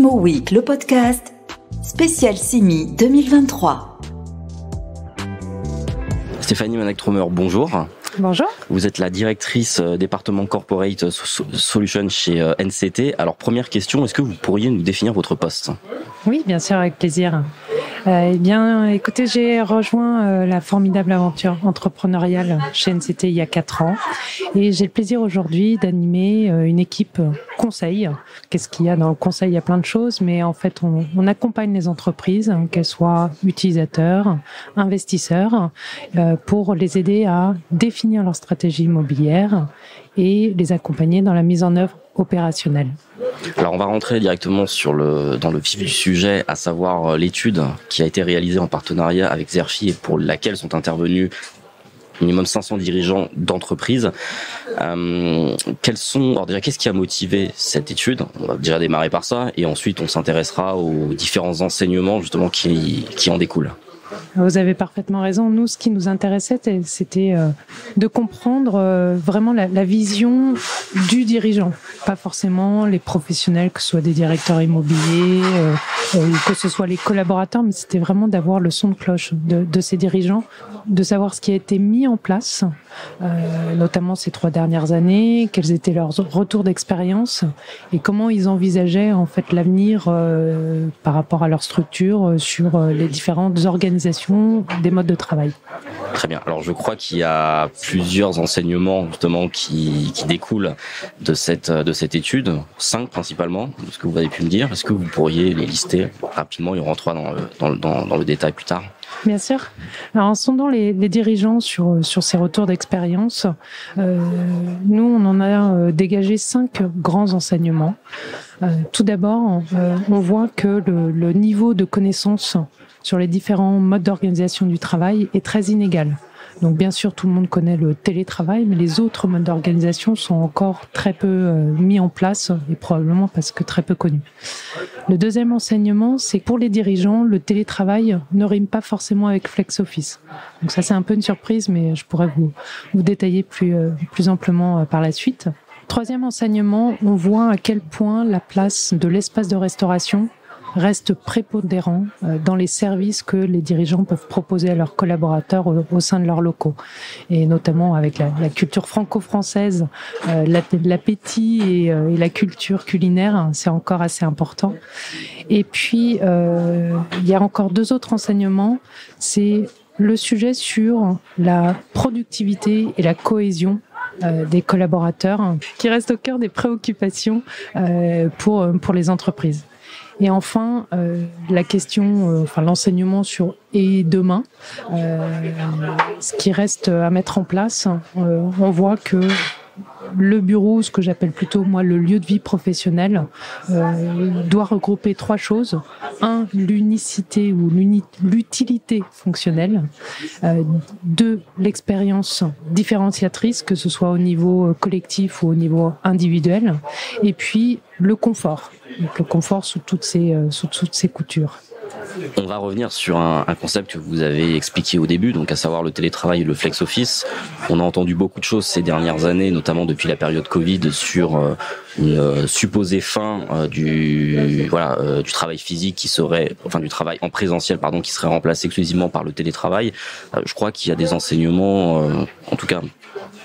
CMO Week, le podcast, spécial CIMI 2023. Stéphanie Manac-Trommer, bonjour. Bonjour. Vous êtes la directrice département Corporate Solutions chez NCT. Alors, première question, est-ce que vous pourriez nous définir votre poste ? Oui, bien sûr, avec plaisir. Eh bien, écoutez, j'ai rejoint la formidable aventure entrepreneuriale chez NCT il y a 4 ans et j'ai le plaisir aujourd'hui d'animer une équipe conseil. Qu'est-ce qu'il y a dans le conseil ? Il y a plein de choses, mais en fait, on accompagne les entreprises, qu'elles soient utilisateurs, investisseurs, pour les aider à définir leur stratégie immobilière et les accompagner dans la mise en œuvre opérationnelle. Alors on va rentrer directement dans le vif du sujet, à savoir l'étude qui a été réalisée en partenariat avec Zerfi et pour laquelle sont intervenus minimum 500 dirigeants d'entreprises. Qu'est-ce qui a motivé cette étude ? On va déjà démarrer par ça et ensuite on s'intéressera aux différents enseignements justement qui en découlent. Vous avez parfaitement raison. Nous, ce qui nous intéressait, c'était de comprendre vraiment la vision du dirigeant. Pas forcément les professionnels, que ce soit des directeurs immobiliers, que ce soit les collaborateurs, mais c'était vraiment d'avoir le son de cloche de ces dirigeants, de savoir ce qui a été mis en place, notamment ces 3 dernières années, quels étaient leurs retours d'expérience et comment ils envisageaient en fait l'avenir par rapport à leur structure sur les différentes organisations des modes de travail. Très bien. Alors je crois qu'il y a plusieurs enseignements justement qui découlent de cette étude, 5 principalement, de ce que vous avez pu me dire. Est-ce que vous pourriez les lister rapidement et on rentrera dans le détail plus tard ? Bien sûr. Alors, en sondant les dirigeants sur ces retours d'expérience, nous, on en a dégagé 5 grands enseignements. Tout d'abord, on voit que le niveau de connaissance sur les différents modes d'organisation du travail est très inégal. Donc bien sûr, tout le monde connaît le télétravail, mais les autres modes d'organisation sont encore très peu mis en place et probablement parce que très peu connus. Le deuxième enseignement, c'est que pour les dirigeants, le télétravail ne rime pas forcément avec flex office. Donc ça, c'est un peu une surprise, mais je pourrais vous détailler plus amplement par la suite. Troisième enseignement, on voit à quel point la place de l'espace de restauration reste prépondérant dans les services que les dirigeants peuvent proposer à leurs collaborateurs au sein de leurs locaux. Et notamment avec la culture franco-française, l'appétit et la culture culinaire, c'est encore assez important. Et puis, il y a encore 2 autres enseignements. C'est le sujet sur la productivité et la cohésion des collaborateurs qui restent au cœur des préoccupations pour les entreprises. Et enfin, la question, l'enseignement sur et demain, ce qui reste à mettre en place, on voit que le bureau, ce que j'appelle plutôt moi le lieu de vie professionnel, doit regrouper 3 choses. 1, l'unicité ou l'utilité fonctionnelle. 2, l'expérience différenciatrice, que ce soit au niveau collectif ou au niveau individuel. Et puis le confort. Donc le confort sous toutes ses coutures. On va revenir sur un concept que vous avez expliqué au début, donc à savoir le télétravail et le flex office. On a entendu beaucoup de choses ces dernières années, notamment depuis la période Covid, sur une supposée fin du travail physique du travail en présentiel, qui serait remplacé exclusivement par le télétravail. Je crois qu'il y a des enseignements, en tout cas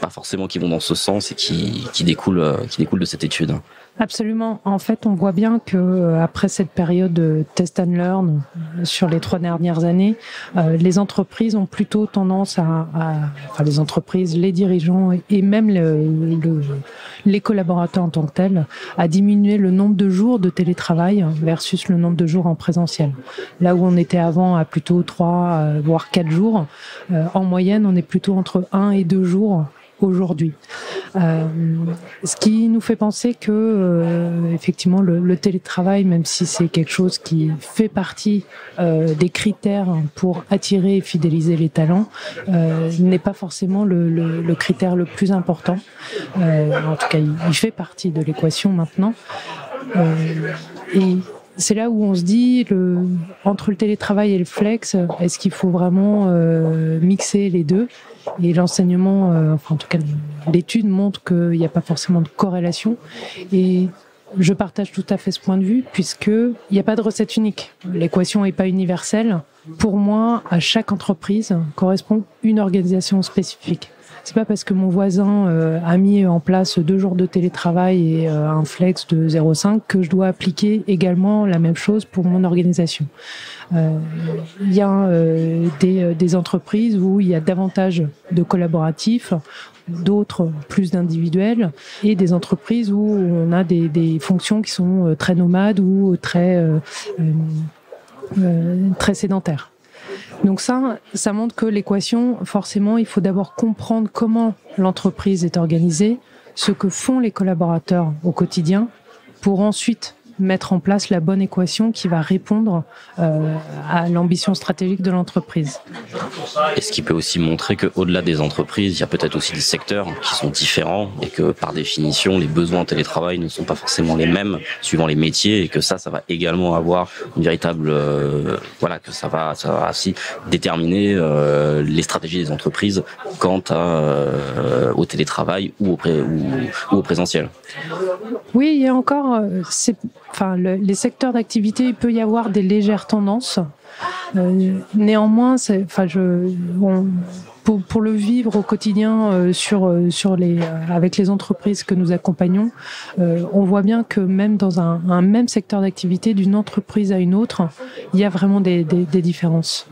pas forcément qui vont dans ce sens et qui découlent de cette étude. Absolument. En fait, on voit bien que après cette période de test and learn sur les 3 dernières années, les entreprises ont plutôt tendance les dirigeants et même les collaborateurs en tant que tels, à diminuer le nombre de jours de télétravail versus le nombre de jours en présentiel. Là où on était avant à plutôt 3 voire 4 jours, en moyenne, on est plutôt entre 1 et 2 jours aujourd'hui. Ce qui nous fait penser que effectivement le télétravail, même si c'est quelque chose qui fait partie des critères pour attirer et fidéliser les talents, n'est pas forcément le critère le plus important. En tout cas, il fait partie de l'équation maintenant. Et c'est là où on se dit, entre le télétravail et le flex, est-ce qu'il faut vraiment mixer les deux ? Et l'enseignement, en tout cas l'étude montre qu'il n'y a pas forcément de corrélation. Et je partage tout à fait ce point de vue puisqu'il n'y a pas de recette unique. L'équation n'est pas universelle. Pour moi, à chaque entreprise correspond une organisation spécifique. C'est pas parce que mon voisin a mis en place 2 jours de télétravail et un flex de 0,5 que je dois appliquer également la même chose pour mon organisation. Il y a des entreprises où il y a davantage de collaboratifs, d'autres plus d'individuels, et des entreprises où on a des fonctions qui sont très nomades ou très sédentaires. Donc ça montre que l'équation, forcément, il faut d'abord comprendre comment l'entreprise est organisée, ce que font les collaborateurs au quotidien, pour ensuite mettre en place la bonne équation qui va répondre à l'ambition stratégique de l'entreprise. Et ce qui peut aussi montrer qu'au-delà des entreprises, il y a peut-être aussi des secteurs qui sont différents et que par définition, les besoins en télétravail ne sont pas forcément les mêmes suivant les métiers et que ça va également avoir une véritable... que ça va aussi déterminer les stratégies des entreprises quant au télétravail ou au présentiel. Oui, il y a encore... les secteurs d'activité, il peut y avoir des légères tendances. Néanmoins, pour le vivre au quotidien avec les entreprises que nous accompagnons, on voit bien que même dans un même secteur d'activité, d'une entreprise à une autre, il y a vraiment des différences.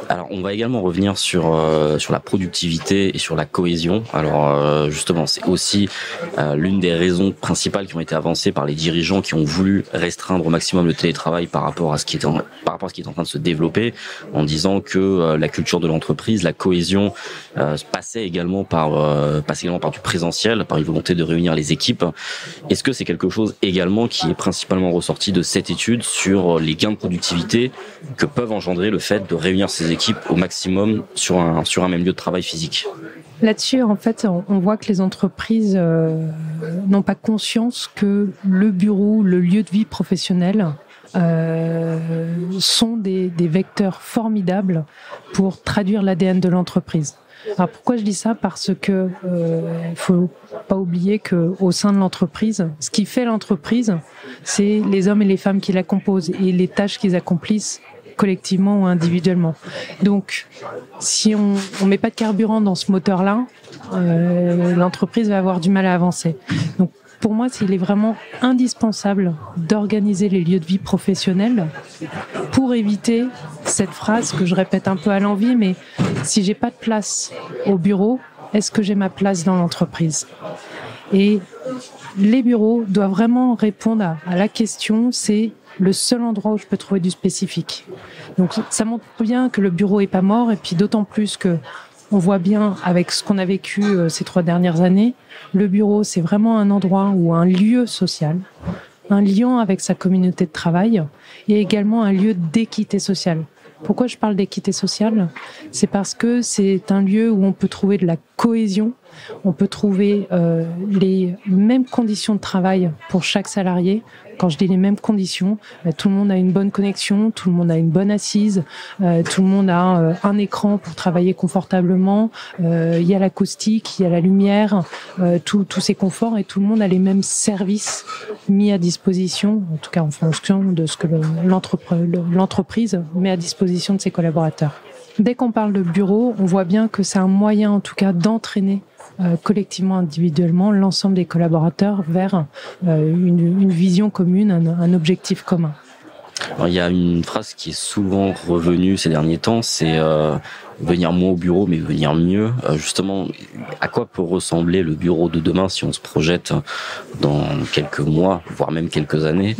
Alors, on va également revenir sur la productivité et sur la cohésion. Alors, justement, c'est aussi l'une des raisons principales qui ont été avancées par les dirigeants qui ont voulu restreindre au maximum le télétravail par rapport à ce qui est en train de se développer, en disant que la culture de l'entreprise, la cohésion, passait également par du présentiel, par une volonté de réunir les équipes. Est-ce que c'est quelque chose également qui est principalement ressorti de cette étude sur les gains de productivité que peuvent engendrer le fait de réunir ces équipes au maximum sur un même lieu de travail physique? Là-dessus, en fait, on voit que les entreprises n'ont pas conscience que le bureau, le lieu de vie professionnel sont des vecteurs formidables pour traduire l'ADN de l'entreprise. Alors pourquoi je dis ça? Parce que faut pas oublier que au sein de l'entreprise, ce qui fait l'entreprise, c'est les hommes et les femmes qui la composent et les tâches qu'ils accomplissent collectivement ou individuellement. Donc, si on met pas de carburant dans ce moteur-là, l'entreprise va avoir du mal à avancer. Donc, pour moi, il est vraiment indispensable d'organiser les lieux de vie professionnels pour éviter cette phrase que je répète un peu à l'envi, mais si j'ai pas de place au bureau, est-ce que j'ai ma place dans l'entreprise? Et les bureaux doivent vraiment répondre à la question, c'est le seul endroit où je peux trouver du spécifique. Donc ça montre bien que le bureau est pas mort, et puis d'autant plus que on voit bien avec ce qu'on a vécu ces 3 dernières années, le bureau c'est vraiment un endroit ou un lieu social, un lien avec sa communauté de travail et également un lieu d'équité sociale. Pourquoi je parle d'équité sociale? C'est parce que c'est un lieu où on peut trouver de la cohésion, on peut trouver les mêmes conditions de travail pour chaque salarié. Quand je dis les mêmes conditions, tout le monde a une bonne connexion, tout le monde a une bonne assise, tout le monde a un écran pour travailler confortablement, il y a l'acoustique, il y a la lumière, tous ces conforts, et tout le monde a les mêmes services mis à disposition, en tout cas en fonction de ce que l'entreprise met à disposition de ses collaborateurs. Dès qu'on parle de bureau, on voit bien que c'est un moyen en tout cas d'entraîner collectivement, individuellement, l'ensemble des collaborateurs vers une vision commune, un objectif commun. Alors, il y a une phrase qui est souvent revenue ces derniers temps, c'est venir moins au bureau mais venir mieux. Justement, à quoi peut ressembler le bureau de demain si on se projette dans quelques mois, voire même quelques années?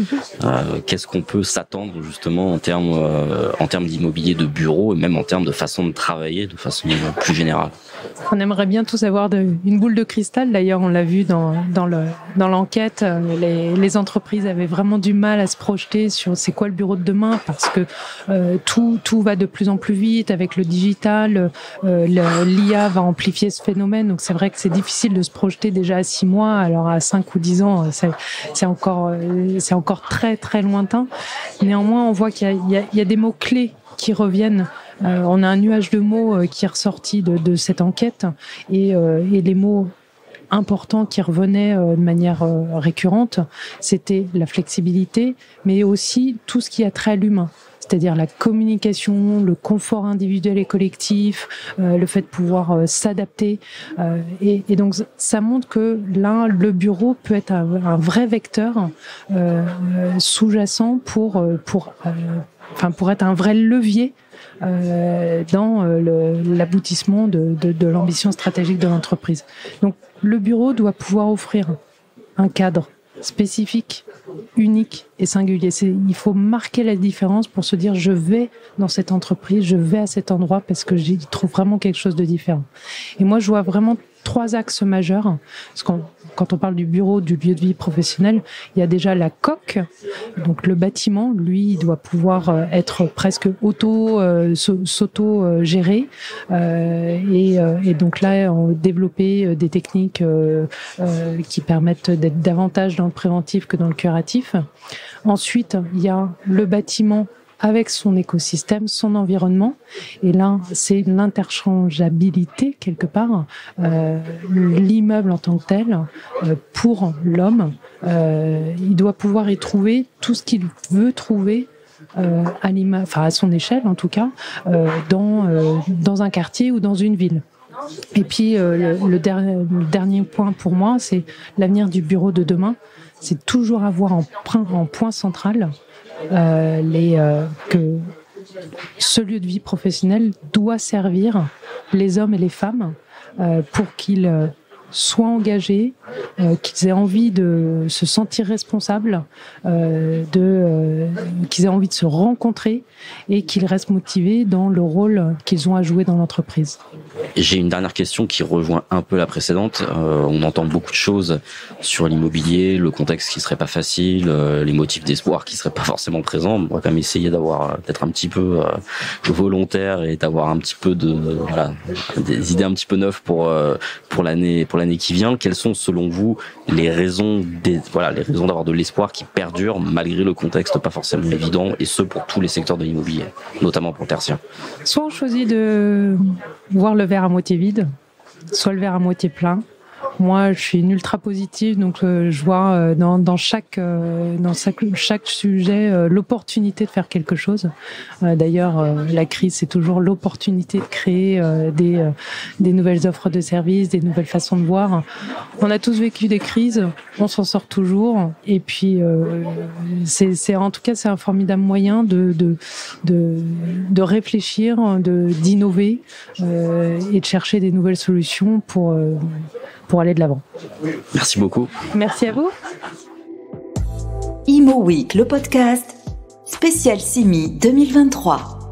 Qu'est-ce qu'on peut s'attendre justement en termes d'immobilier de bureau et même en termes de façon de travailler de façon plus générale? On aimerait bien tous avoir une boule de cristal. D'ailleurs, on l'a vu dans l'enquête, les entreprises avaient vraiment du mal à se projeter sur c'est quoi le bureau de demain, parce que tout va de plus en plus vite avec le digital, l'IA va amplifier ce phénomène. Donc c'est vrai que c'est difficile de se projeter déjà à 6 mois, alors à 5 ou 10 ans, c'est encore très très lointain. Néanmoins, on voit qu'il y a des mots clés qui reviennent. On a un nuage de mots qui est ressorti de cette enquête, et les mots important qui revenait de manière récurrente, c'était la flexibilité, mais aussi tout ce qui a trait à l'humain. C'est-à-dire la communication, le confort individuel et collectif, le fait de pouvoir s'adapter. Et donc, ça montre que là, le bureau peut être un vrai vecteur sous-jacent pour être un vrai levier dans l'aboutissement de l'ambition stratégique de l'entreprise. Donc, le bureau doit pouvoir offrir un cadre spécifique, unique et singulier. Il faut marquer la différence pour se dire je vais dans cette entreprise, je vais à cet endroit parce que j'y trouve vraiment quelque chose de différent. Et moi, je vois vraiment 3 axes majeurs. Parce quand on parle du bureau, du lieu de vie professionnel, il y a déjà la coque. Donc le bâtiment, lui, il doit pouvoir être presque s'auto-gérer. Et donc là, on développer des techniques qui permettent d'être davantage dans le préventif que dans le curatif. Ensuite, il y a le bâtiment avec son écosystème, son environnement. Et là, c'est l'interchangeabilité, quelque part. L'immeuble en tant que tel, pour l'homme, il doit pouvoir y trouver tout ce qu'il veut trouver à son échelle, en tout cas, dans un quartier ou dans une ville. Et puis, le dernier point pour moi, c'est l'avenir du bureau de demain. C'est toujours avoir en point central que ce lieu de vie professionnel doit servir les hommes et les femmes pour qu'ils soient engagés, qu'ils aient envie de se sentir responsables, qu'ils aient envie de se rencontrer et qu'ils restent motivés dans le rôle qu'ils ont à jouer dans l'entreprise. J'ai une dernière question qui rejoint un peu la précédente. On entend beaucoup de choses sur l'immobilier, le contexte qui serait pas facile, les motifs d'espoir qui seraient pas forcément présents. On va quand même essayer d'être un petit peu volontaire et d'avoir un petit peu des idées un petit peu neuves pour l'année qui vient. Quelles sont selon vous les raisons d'avoir de l'espoir qui perdure malgré le contexte pas forcément évident, et ce pour tous les secteurs de l'immobilier, notamment pour le tertiaire? Soit on choisit de voir le verre à moitié vide, soit le verre à moitié plein. Moi, je suis une ultra positive, donc je vois dans chaque sujet l'opportunité de faire quelque chose. D'ailleurs, la crise, c'est toujours l'opportunité de créer des nouvelles offres de services, des nouvelles façons de voir. On a tous vécu des crises, on s'en sort toujours. Et puis, c'est en tout cas, c'est un formidable moyen de réfléchir, d'innover et de chercher des nouvelles solutions pour aller de l'avant. Merci beaucoup. Merci à vous. Imo Week, le podcast spécial CIMI 2023.